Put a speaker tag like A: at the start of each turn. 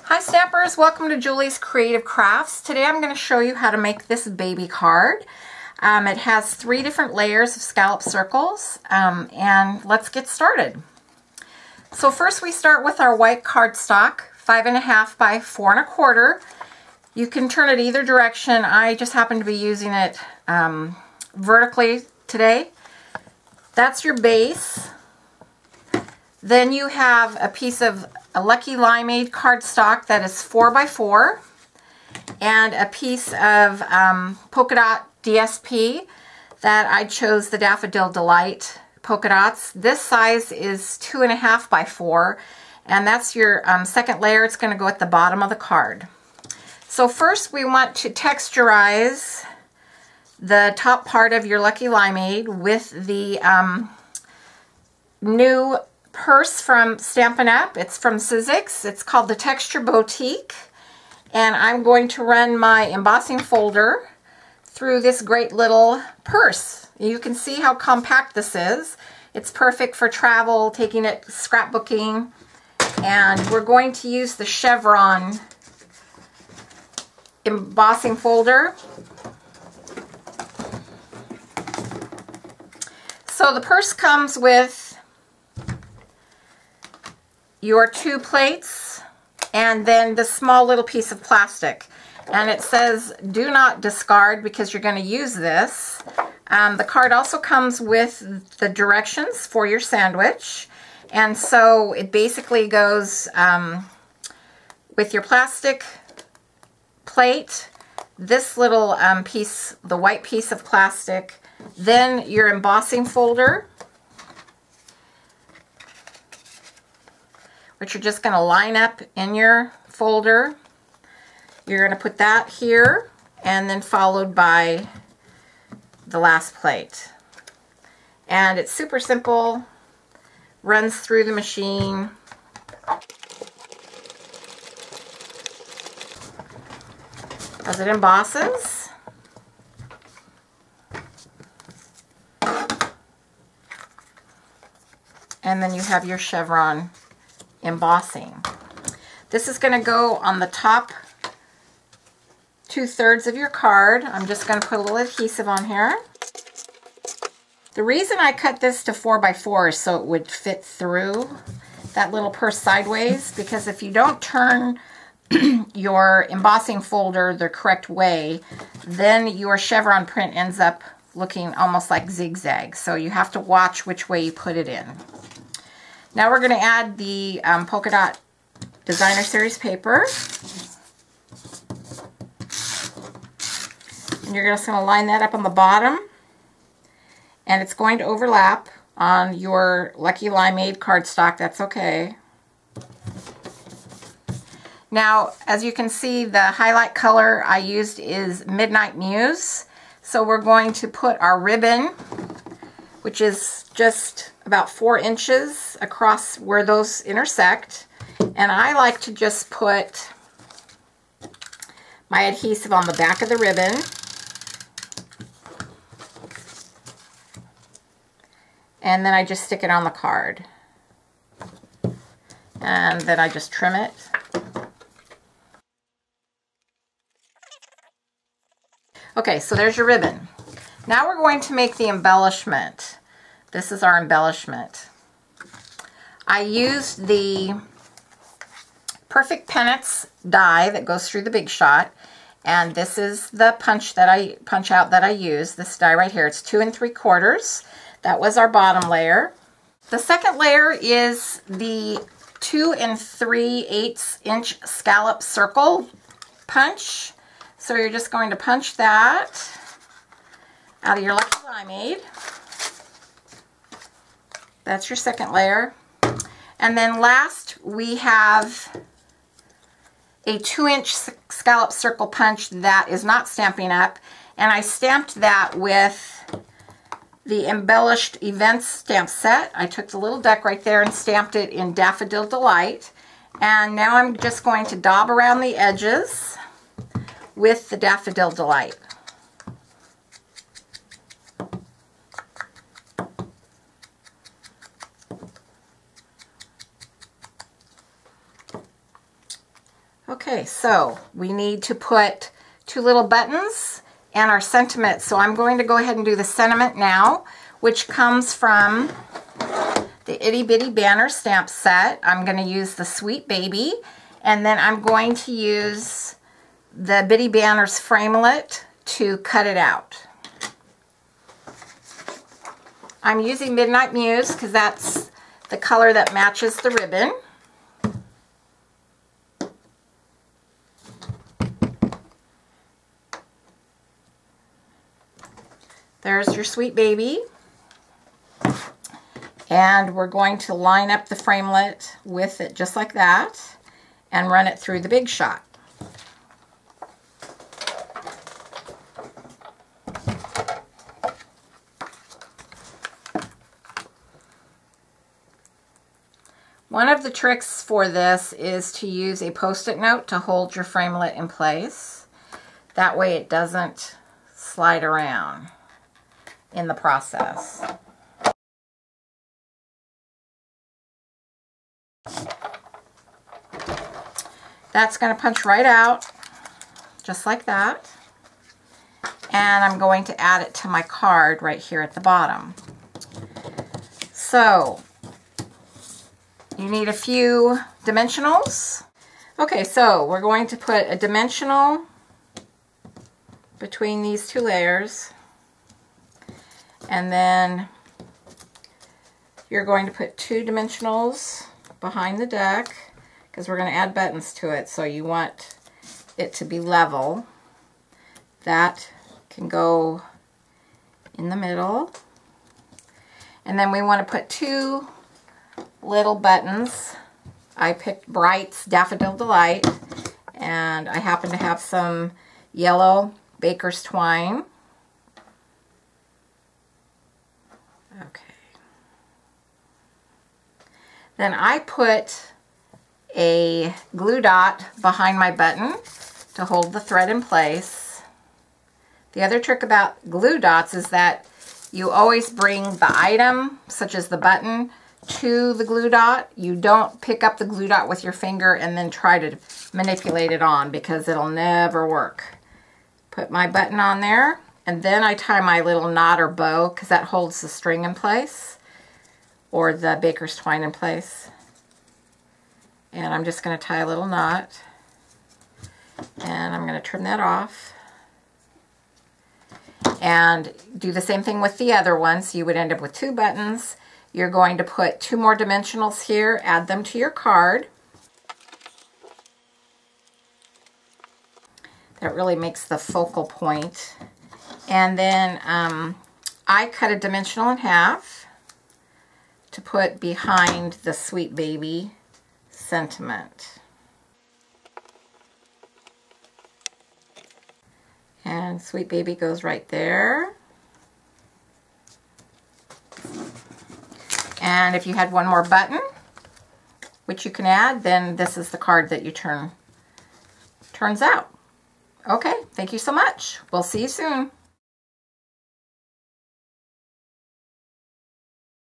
A: Hi Stampers, welcome to Julie's Creative Crafts. Today I'm going to show you how to make this baby card. It has 3 different layers of scallop circles, and let's get started. So first we start with our white cardstock, 5.5 by 4 1/4. You can turn it either direction. I just happen to be using it vertically today. That's your base. Then you have a piece of a Lucky Limeade cardstock that is 4 by 4 and a piece of polka dot DSP that I chose the Daffodil Delight polka dots. This size is 2.5 by 4, and that's your second layer. It's going to go at the bottom of the card. So first we want to texturize the top part of your Lucky Limeade with the new purse from Stampin' Up. It's from Sizzix. It's called the Texture Boutique, and I'm going to run my embossing folder through this great little purse. You can see how compact this is. It's perfect for travel, taking it scrapbooking, and we're going to use the chevron embossing folder. So the purse comes with your 2 plates and then this small little piece of plastic, and it says do not discard because you're going to use this. The card also comes with the directions for your sandwich, and so it basically goes with your plastic plate, this little piece, the white piece of plastic, then your embossing folder, which you're just going to line up in your folder. You're going to put that here, and then followed by the last plate. And it's super simple, runs through the machine. As it embosses. And then you have your chevron embossing. This is going to go on the top 2/3 of your card. I'm just going to put a little adhesive on here. The reason I cut this to 4 by 4 is so it would fit through that little purse sideways, because if you don't turn your embossing folder the correct way, then your chevron print ends up looking almost like zigzag. So you have to watch which way you put it in. Now we're going to add the polka dot designer series paper. And you're just going to line that up on the bottom, and it's going to overlap on your Lucky Limeade cardstock. That's okay. Now, as you can see, the highlight color I used is Midnight Muse. So we're going to put our ribbon, which is just about 4 inches across where those intersect. And I like to just put my adhesive on the back of the ribbon. And then I just stick it on the card. And then I just trim it. Okay, so there's your ribbon. Now we're going to make the embellishment. This is our embellishment. I used the Perfect Pennants die that goes through the Big Shot, and this is the punch out that I use. This die right here. It's 2 3/4. That was our bottom layer. The second layer is the 2 3/8 inch scallop circle punch. So you're just going to punch that out of your Lucky Limeade. That's your second layer. And then last we have a 2-inch scallop circle punch that is not Stampin' Up, and I stamped that with the embellished events stamp set. I took the little deck right there and stamped it in Daffodil Delight, and now I'm just going to daub around the edges with the Daffodil Delight. Okay, so we need to put 2 little buttons and our sentiment. So I'm going to go ahead and do the sentiment now, which comes from the Itty Bitty Banner stamp set. I'm going to use the Sweet Baby, and then I'm going to use the Bitty Banners framelit to cut it out. I'm using Midnight Muse because that's the color that matches the ribbon. There's your Sweet Baby. And we're going to line up the framelit with it just like that and run it through the Big Shot. One of the tricks for this is to use a Post-it note to hold your framelit in place. That way it doesn't slide around in the process. That's going to punch right out, just like that. And I'm going to add it to my card right here at the bottom. So, you need a few dimensionals. Okay, so we're going to put a dimensional between these 2 layers. And then you're going to put 2 dimensionals behind the deck, because we're going to add buttons to it, so you want it to be level. That can go in the middle. And then we want to put 2 little buttons. I picked Bright's Daffodil Delight, and I happen to have some yellow Baker's Twine. Okay. Then I put a glue dot behind my button to hold the thread in place. The other trick about glue dots is that you always bring the item, such as the button, to the glue dot. You don't pick up the glue dot with your finger and then try to manipulate it on, because it'll never work. Put my button on there, and then I tie my little knot or bow, because that holds the string in place, or the Baker's Twine in place. And I'm just going to tie a little knot, and I'm going to trim that off. And do the same thing with the other one, so you would end up with 2 buttons. You're going to put 2 more dimensionals here, add them to your card. That really makes the focal point. And then I cut a dimensional in half to put behind the Sweet Baby sentiment. And Sweet Baby goes right there. And if you had 1 more button, which you can add, then this is the card that you turns out. Okay, thank you so much. We'll see you soon.